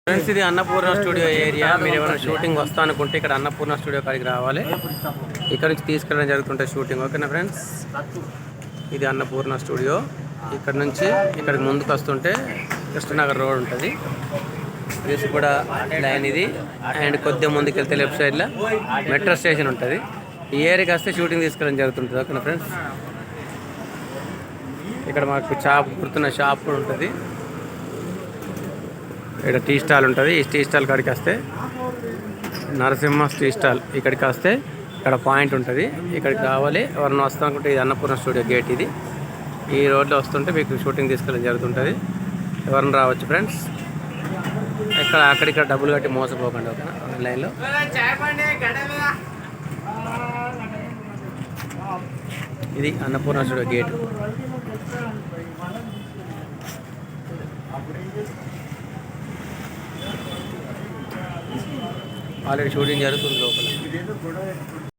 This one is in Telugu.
ఫ్రెండ్స్, ఇది అన్నపూర్ణ స్టూడియో ఏరియా. మీరు ఏమైనా షూటింగ్ వస్తా అనుకుంటే ఇక్కడ అన్నపూర్ణ స్టూడియో కాడికి రావాలి. ఇక్కడ నుంచి తీసుకెళ్ళడం జరుగుతుంటుంది షూటింగ్. ఓకేనా ఫ్రెండ్స్, ఇది అన్నపూర్ణ స్టూడియో. ఇక్కడ నుంచి ఇక్కడికి ముందుకు వస్తుంటే కృష్ణనగర్ రోడ్ ఉంటుంది. ఇది కూడా లైన్ ఇది. అండ్ కొద్దిగా ముందుకు వెళ్తే లెఫ్ట్ సైడ్లో మెట్రో స్టేషన్ ఉంటుంది. ఈ ఏరియాకి వస్తే షూటింగ్ తీసుకెళ్ళడం జరుగుతుంటుంది. ఓకేనా ఫ్రెండ్స్, ఇక్కడ మాకు గుర్తున్న షాప్ కూడా ఉంటుంది. ఇక్కడ టీ స్టాల్ ఉంటుంది. ఈ టీ స్టాల్ కాడికి వస్తే నరసింహ టీ స్టాల్. ఇక్కడికి వస్తే ఇక్కడ పాయింట్ ఉంటుంది. ఇక్కడికి రావాలి. ఎవరైనా వస్తాం అనుకుంటే ఇది అన్నపూర్ణ స్టూడియో గేట్. ఇది ఈ రోడ్లో వస్తుంటే మీకు షూటింగ్ తీసుకెళ్ళడం జరుగుతుంటుంది. ఎవరైనా రావచ్చు ఫ్రెండ్స్. అక్కడిక్కడ డబ్బులు కట్టి మోసపోకండి. ఓకేనా, ఆన్లైన్లో. ఇది Annapurna studio gate. Already shooting జరుగుతుంది లోపల.